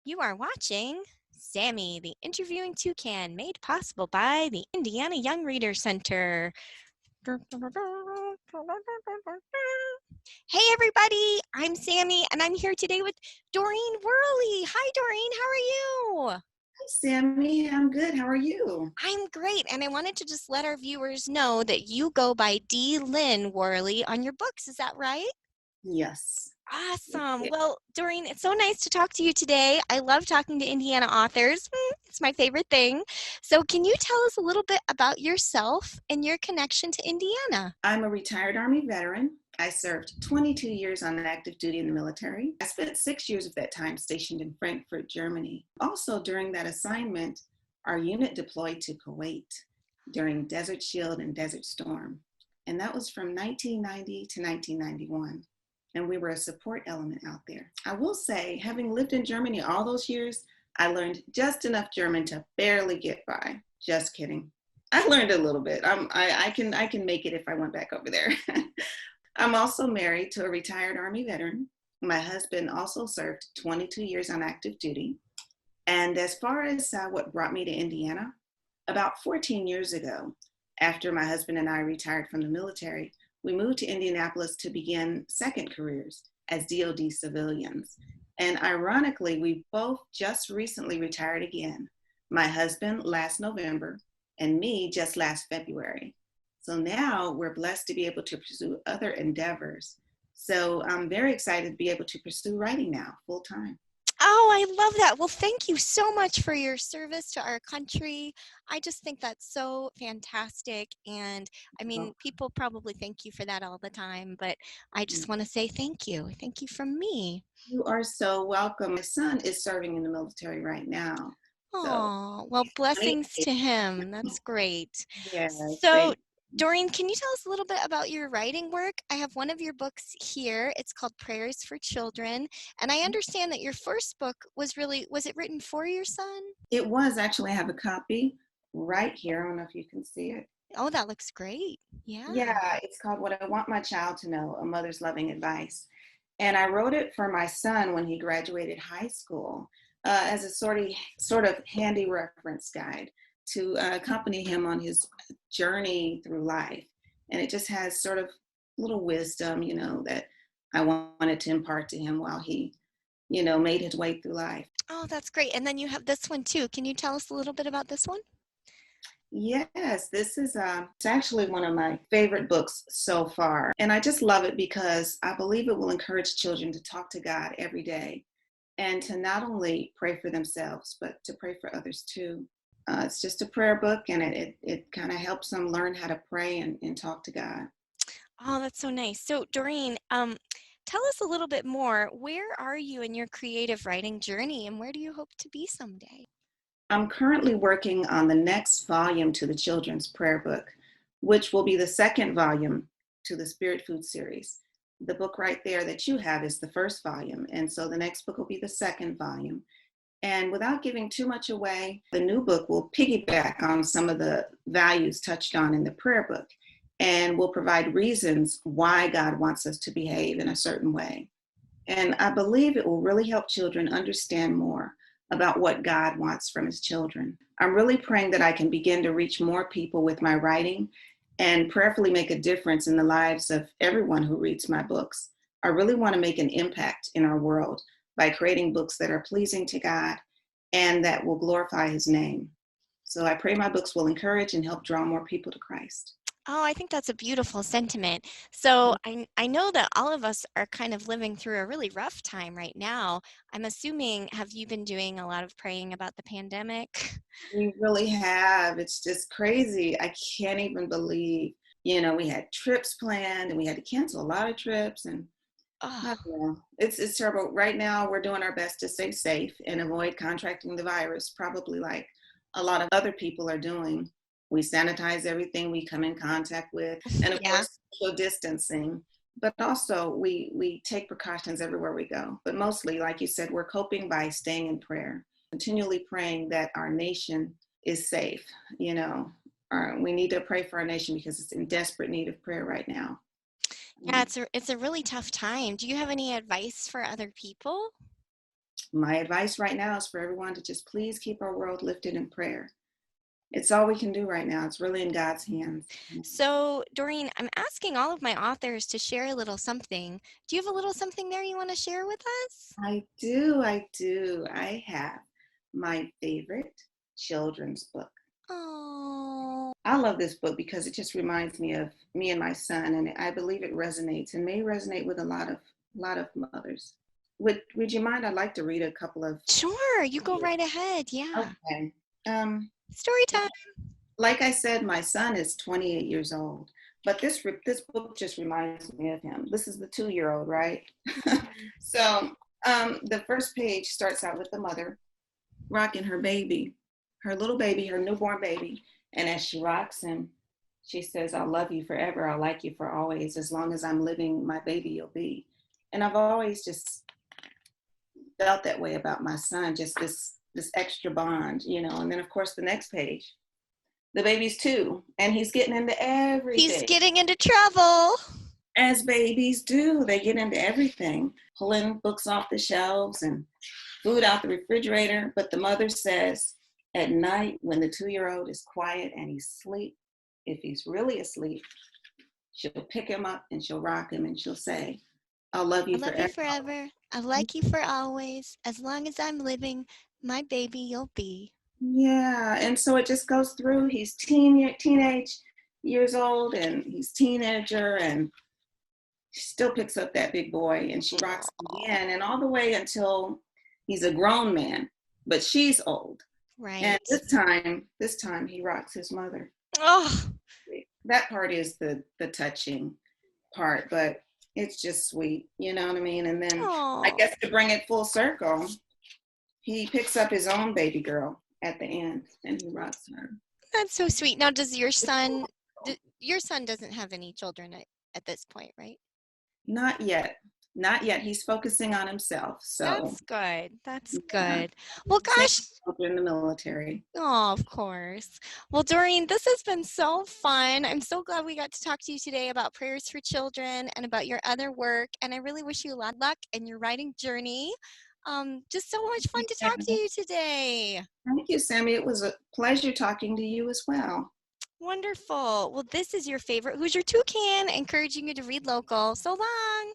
You are watching Sammy, the Interviewing Toucan, made possible by the Indiana Young Reader Center. Hey, everybody, I'm Sammy, and I'm here today with Doreen Worley. Hi, Doreen, how are you? Hi, Sammy. I'm good. How are you? I'm great, and I wanted to just let our viewers know that you go by D. Lynn Worley on your books. Is that right? Yes. Awesome. Yeah. Well, Doreen, it's so nice to talk to you today. I love talking to Indiana authors. It's my favorite thing. So, can you tell us a little bit about yourself and your connection to Indiana? I'm a retired Army veteran. I served 22 years on active duty in the military. I spent 6 years of that time stationed in Frankfurt, Germany. Also, during that assignment, our unit deployed to Kuwait during Desert Shield and Desert Storm. And that was from 1990 to 1991. And we were a support element out there. I will say, having lived in Germany all those years, I learned just enough German to barely get by. Just kidding. I learned a little bit. I can make it if I went back over there. I'm also married to a retired Army veteran. My husband also served 22 years on active duty. And as far as what brought me to Indiana, about 14 years ago, after my husband and I retired from the military, we moved to Indianapolis to begin second careers as DoD civilians. And ironically, we both just recently retired again. My husband last November, and me just last February. So now we're blessed to be able to pursue other endeavors. So I'm very excited to be able to pursue writing now full time. Oh, I love that. Well, thank you so much for your service to our country. I just think that's so fantastic. And I mean, Well, people probably thank you for that all the time, but I just want to say thank you. Thank you from me. you are so welcome. My son is serving in the military right now. So, Oh, well, blessings 28. to him. That's great. Yes, So, thank you. Doreen, can you tell us a little bit about your writing work? I have one of your books here. It's called Prayers for Children. And I understand that your first book was it written for your son? It was actually, I have a copy right here. I don't know if you can see it. Oh, that looks great. Yeah. Yeah, it's called What I Want My Child to Know, A Mother's Loving Advice. And I wrote it for my son when he graduated high school as a sort of handy reference guide to accompany him on his journey through life. And it just has sort of little wisdom, that I wanted to impart to him while he, made his way through life. Oh, that's great. And then you have this one too. Can you tell us a little bit about this one? Yes, this is it's actually one of my favorite books so far. And I just love it because I believe it will encourage children to talk to God every day and to not only pray for themselves, but to pray for others too. It's just a prayer book and it kind of helps them learn how to pray and talk to God. Oh, that's so nice. So, Doreen, tell us a little bit more. Where are you in your creative writing journey and where do you hope to be someday? I'm currently working on the next volume to the children's prayer book, which will be the second volume to the Spirit Food series. The book right there that you have is the first volume, and so the next book will be the second volume. And without giving too much away, the new book will piggyback on some of the values touched on in the prayer book and will provide reasons why God wants us to behave in a certain way. And I believe it will really help children understand more about what God wants from his children. I'm really praying that I can begin to reach more people with my writing and prayerfully make a difference in the lives of everyone who reads my books. I really want to make an impact in our world by creating books that are pleasing to God and that will glorify his name. So I pray my books will encourage and help draw more people to Christ. Oh, I think that's a beautiful sentiment. So I know that all of us are kind of living through a really rough time right now. I'm assuming, have you been doing a lot of praying about the pandemic? We really have. It's just crazy. I can't even believe, we had trips planned and we had to cancel a lot of trips and I Oh, don't know. It's terrible. Right now we're doing our best to stay safe and avoid contracting the virus, probably like a lot of other people are doing. We sanitize everything we come in contact with, and of yeah. course social distancing. But also we take precautions everywhere we go. But mostly, like you said, we're coping by staying in prayer, continually praying that our nation is safe. You know, we need to pray for our nation because it's in desperate need of prayer right now. Yeah, it's a really tough time. Do you have any advice for other people? My advice right now is for everyone to just please keep our world lifted in prayer. It's all we can do right now. It's really in God's hands. So, Doreen, I'm asking all of my authors to share a little something. Do you have a little something there you want to share with us? I do, I do. I have my favorite children's book. Oh, I love this book because it just reminds me of me and my son, and I believe it resonates and may resonate with a lot of mothers. Would you mind? I'd like to read a couple of. sure. You go right ahead. Yeah. Okay. Um, Story time. like I said, my son is 28 years old, but this book just reminds me of him. This is the 2-year-old, right? Mhm. So the first page starts out with the mother rocking her baby, her little baby, her newborn baby, and as she rocks him, she says, "I'll love you forever. I'll like you for always. As long as I'm living, my baby you'll be." And I've always just felt that way about my son, just this extra bond, you know. And then of course the next page, the baby's 2, and he's getting into He's everything. getting into trouble. As babies do, they get into everything, pulling books off the shelves and food out the refrigerator. But the mother says, at night when the 2-year-old is quiet and he's asleep, if he's really asleep, she'll pick him up and she'll rock him and she'll say, "I'll love I you love you forever." forever. I like you for always. As long as I'm living, my baby you'll be. Yeah, and so it just goes through. He's teenage years old, and he's teenager, and she still picks up that big boy, and she rocks him Oh, again, and all the way until he's a grown man, but she's old. And right. this time he rocks his mother. Oh, That part is the touching part, but it's just sweet, you know what I mean? And then I oh, guess to bring it full circle, he picks up his own baby girl at the end and he rocks her. that's so sweet. Now, does your It's son, cool. your son doesn't have any children at this point, right? Not yet. Not yet. He's focusing on himself. So, That's good. That's yeah. good. Well, Same gosh. in the military. Oh, of course. Well, Doreen, this has been so fun. I'm so glad we got to talk to you today about prayers for children and about your other work. And I really wish you a lot of luck in your writing journey. Just so much fun to talk to you today. Thank you, Sammy. It was a pleasure talking to you as well. Wonderful. Well, this is your favorite Who's Your Toucan, encouraging you to read local. So long.